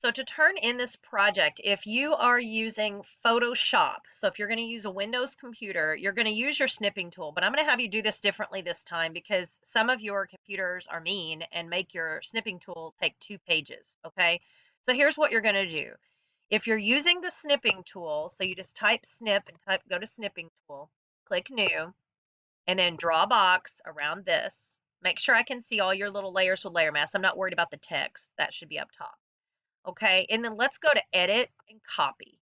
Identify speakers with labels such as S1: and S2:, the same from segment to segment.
S1: So to turn in this project, if you are using Photoshop, so if you're going to use a Windows computer, you're going to use your snipping tool, but I'm going to have you do this differently this time because some of your computers are mean and make your snipping tool take 2 pages, okay? So here's what you're going to do. If you're using the snipping tool, so you just type snip and go to snipping tool, click new, and then draw a box around this. Make sure I can see all your little layers with layer mask. I'm not worried about the text. That should be up top. Okay, and then let's go to edit and copy.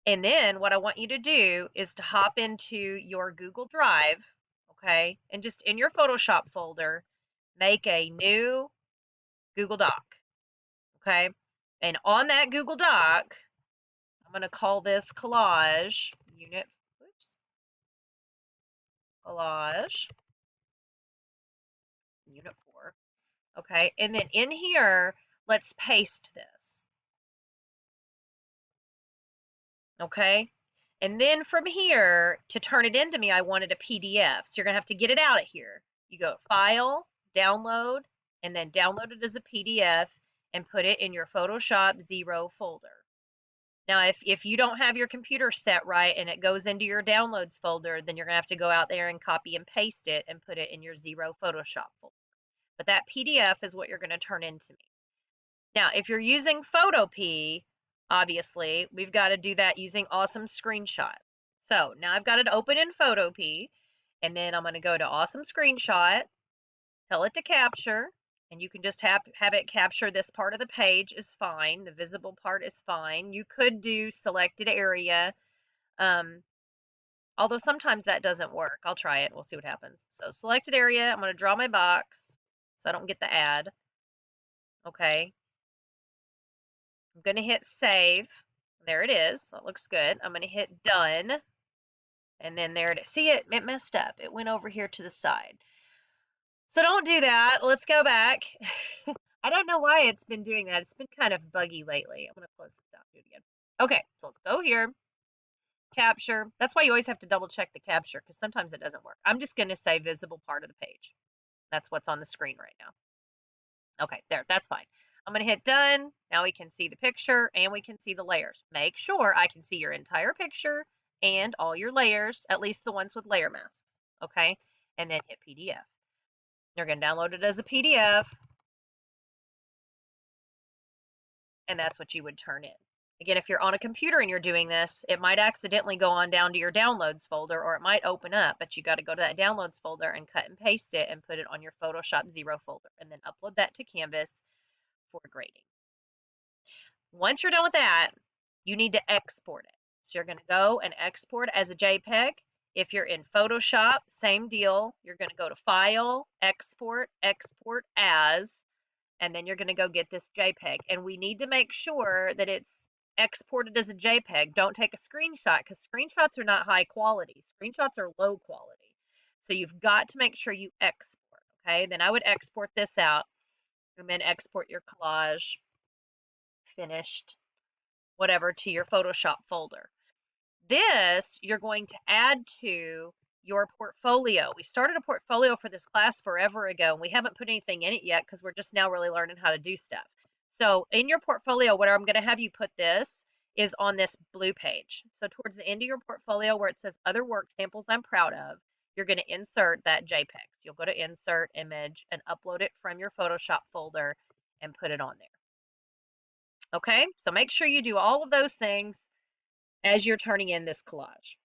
S1: And then what I want you to do is to hop into your Google Drive, okay, and just in your Photoshop folder, make a new Google Doc, okay? And on that Google Doc, I'm going to call this Collage Unit, oops, Collage Unit 4, okay? And then in here, let's paste this, okay? And then from here, to turn it into me, I wanted a PDF. So you're going to have to get it out of here. You go File, Download, and then download it as a PDF and put it in your Photoshop 0 folder. Now, if you don't have your computer set right and it goes into your Downloads folder, then you're going to have to go out there and copy and paste it and put it in your 0 Photoshop folder. But that PDF is what you're going to turn into me. Now, if you're using Photopea, obviously, we've got to do that using Awesome Screenshot. So now I've got it open in Photopea, and then I'm going to go to Awesome Screenshot, tell it to capture, and you can just have it capture this part of the page is fine. The visible part is fine. You could do selected area, although sometimes that doesn't work. I'll try it. We'll see what happens. So selected area, I'm going to draw my box so I don't get the ad. Okay. I'm going to hit save. There it is. That looks good. I'm going to hit done. And then there it is. See, it messed up. It went over here to the side. So don't do that. Let's go back. I don't know why it's been doing that. It's been kind of buggy lately. I'm going to close this down. Do it again. Okay, so let's go here. Capture. That's why you always have to double check the capture because sometimes it doesn't work. I'm just going to say visible part of the page. That's what's on the screen right now. Okay, there, that's fine. I'm going to hit done. Now we can see the picture and we can see the layers. Make sure I can see your entire picture and all your layers, at least the ones with layer masks. Okay, and then hit PDF. You're going to download it as a PDF, and that's what you would turn in. Again, if you're on a computer and you're doing this, it might accidentally go on down to your downloads folder, or it might open up, but you got to go to that downloads folder and cut and paste it and put it on your Photoshop 0 folder, and then upload that to Canvas for grading. Once you're done with that, you need to export it. So you're going to go and export as a JPEG. If you're in Photoshop, same deal. You're going to go to File, Export, Export As, and then you're going to go get this JPEG. And we need to make sure that it's exported as a JPEG. Don't take a screenshot because screenshots are not high quality. Screenshots are low quality. So you've got to make sure you export, okay? Then I would export this out and then export your collage finished, whatever, to your Photoshop folder. This you're going to add to your portfolio. We started a portfolio for this class forever ago, and we haven't put anything in it yet because we're just now really learning how to do stuff. So in your portfolio, what I'm going to have you put this is on this blue page. So towards the end of your portfolio where it says other work samples I'm proud of, you're going to insert that JPEG. So you'll go to insert image and upload it from your Photoshop folder and put it on there. Okay, so make sure you do all of those things as you're turning in this collage.